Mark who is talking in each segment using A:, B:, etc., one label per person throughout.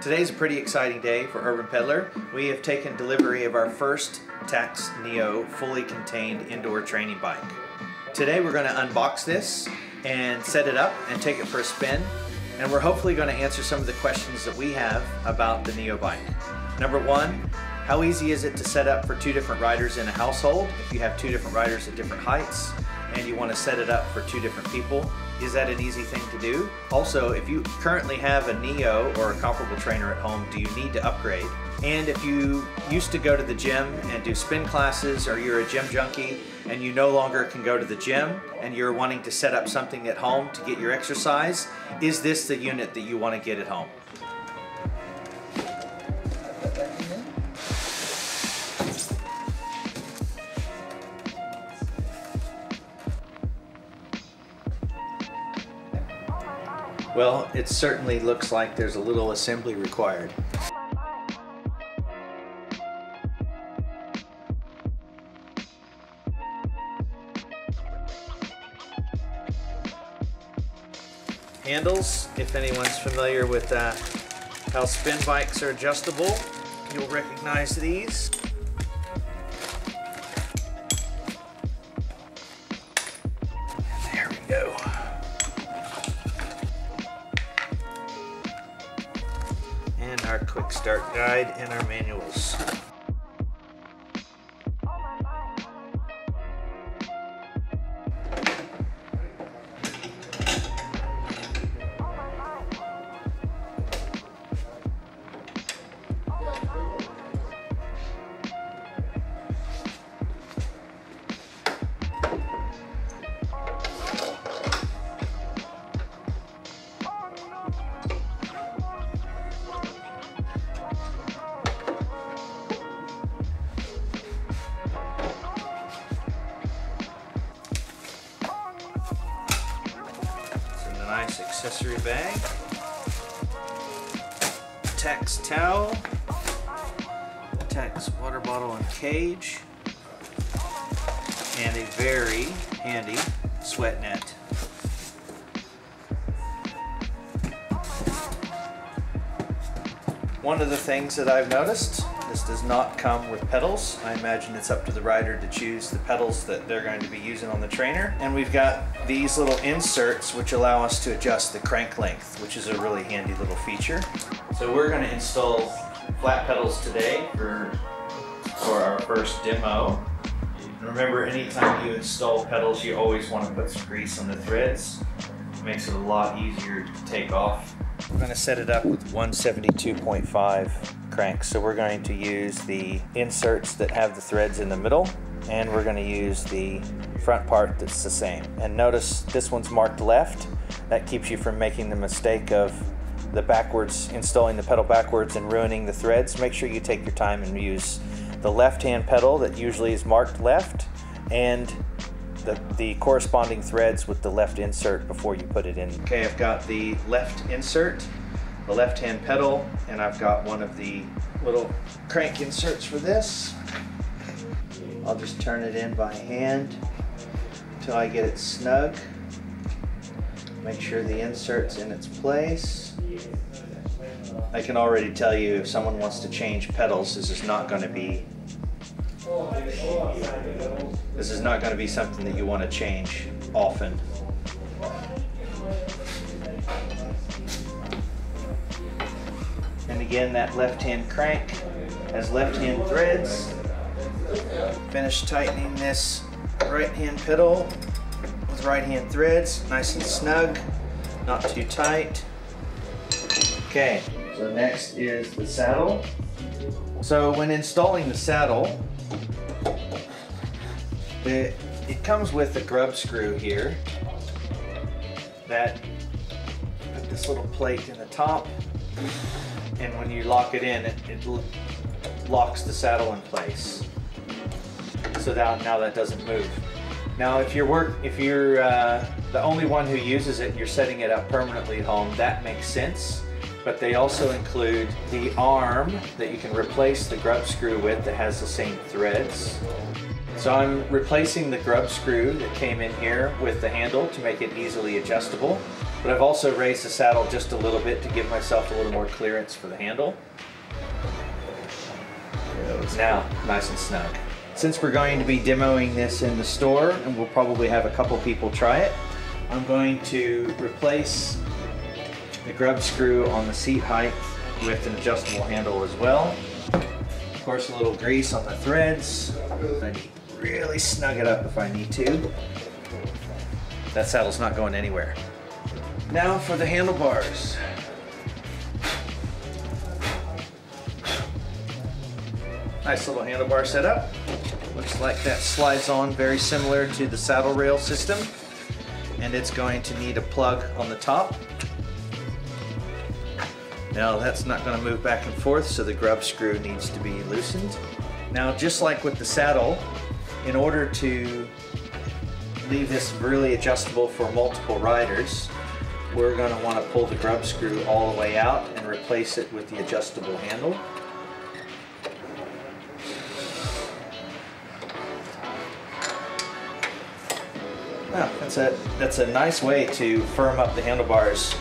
A: Today's a pretty exciting day for Urban Peddler. We have taken delivery of our first Tacx Neo fully contained indoor training bike. Today we're going to unbox this and set it up and take it for a spin, and we're hopefully going to answer some of the questions that we have about the NeoBike. Number one, how easy is it to set up for two different riders in a household? If you have two different riders at different heights and you want to set it up for two different people, is that an easy thing to do? Also, if you currently have a Neo or a comparable trainer at home, do you need to upgrade? And if you used to go to the gym and do spin classes, or you're a gym junkie and you no longer can go to the gym and you're wanting to set up something at home to get your exercise, is this the unit that you want to get at home? Well, it certainly looks like there's a little assembly required. Handles, if anyone's familiar with how spin bikes are adjustable, you'll recognize these. And there we go. And our quick start guide and our manuals. Nice accessory bag, Tacx towel, Tacx water bottle and cage, and a very handy sweat net. One of the things that I've noticed, this does not come with pedals. I imagine it's up to the rider to choose the pedals that they're going to be using on the trainer. And we've got these little inserts which allow us to adjust the crank length, which is a really handy little feature. So we're going to install flat pedals today for our first demo. Remember, anytime you install pedals, you always want to put some grease on the threads. It makes it a lot easier to take off. We're going to set it up with 172.5 cranks. So we're going to use the inserts that have the threads in the middle, and we're going to use the front part that's the same. And notice this one's marked left. That keeps you from making the mistake of the backwards, installing the pedal backwards and ruining the threads. Make sure you take your time and use the left-hand pedal that usually is marked left, and the corresponding threads with the left insert before you put it in. Okay, I've got the left insert, the left-hand pedal, and I've got one of the little crank inserts for this. I'll just turn it in by hand until I get it snug. Make sure the insert's in its place. I can already tell you, if someone wants to change pedals, this is not going to be something that you want to change often. And again, that left-hand crank has left-hand threads. Finish tightening this right-hand pedal with right-hand threads, nice and snug, not too tight. Okay, so next is the saddle. So when installing the saddle, it comes with a grub screw here that put this little plate in the top, and when you lock it in, it locks the saddle in place. So now that doesn't move. Now if you're the only one who uses it, you're setting it up permanently at home, that makes sense. But they also include the arm that you can replace the grub screw with that has the same threads. So I'm replacing the grub screw that came in here with the handle to make it easily adjustable. But I've also raised the saddle just a little bit to give myself a little more clearance for the handle. Now, nice and snug. Since we're going to be demoing this in the store, and we'll probably have a couple people try it, I'm going to replace the grub screw on the seat height with an adjustable handle as well. Of course, a little grease on the threads. I need to really snug it up if I need to. That saddle's not going anywhere. Now for the handlebars. Nice little handlebar setup. Looks like that slides on very similar to the saddle rail system. And it's going to need a plug on the top. Now that's not going to move back and forth, so the grub screw needs to be loosened. Now, just like with the saddle, in order to leave this really adjustable for multiple riders, we're going to want to pull the grub screw all the way out and replace it with the adjustable handle. Now, that's a nice way to firm up the handlebars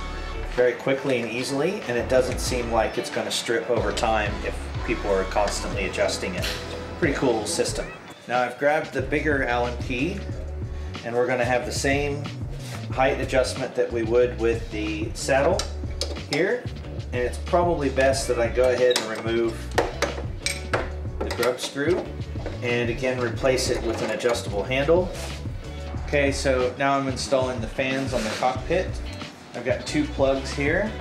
A: very quickly and easily, and it doesn't seem like it's going to strip over time if people are constantly adjusting it. Pretty cool system. Now I've grabbed the bigger Allen key, and we're going to have the same height adjustment that we would with the saddle here, and it's probably best that I go ahead and remove the grub screw and again replace it with an adjustable handle. Okay, so now I'm installing the fans on the cockpit. I've got two plugs here,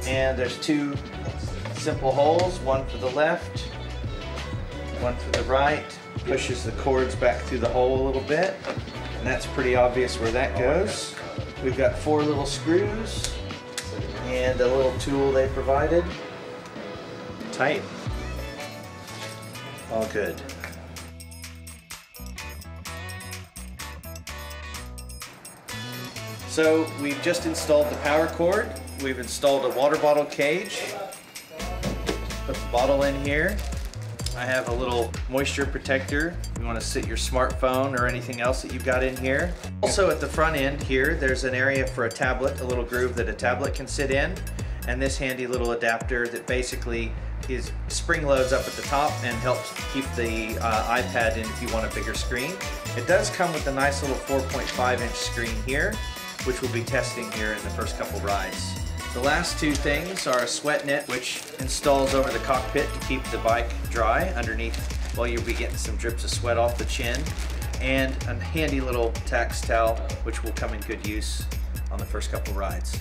A: and there's two simple holes, one for the left, one for the right. Pushes the cords back through the hole a little bit, and that's pretty obvious where that goes. We've got 4 little screws and a little tool they provided. Tight. All good. So we've just installed the power cord. We've installed a water bottle cage. Put the bottle in here. I have a little moisture protector. You want to sit your smartphone or anything else that you've got in here. Also at the front end here, there's an area for a tablet, a little groove that a tablet can sit in, and this handy little adapter that basically is spring loads up at the top and helps keep the iPad in if you want a bigger screen. It does come with a nice little 4.5-inch screen here, which we'll be testing here in the first couple rides. The last two things are a sweat net, which installs over the cockpit to keep the bike dry underneath while you'll be getting some drips of sweat off the chin, and a handy little Tacx towel, which will come in good use on the first couple rides.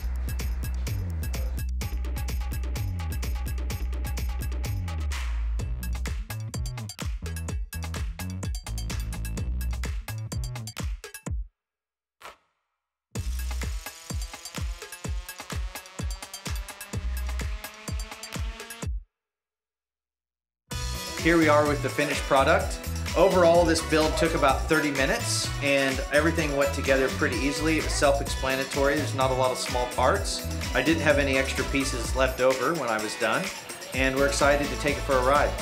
A: Here we are with the finished product. Overall, this build took about 30 minutes and everything went together pretty easily. It was self-explanatory. There's not a lot of small parts. I didn't have any extra pieces left over when I was done, and we're excited to take it for a ride.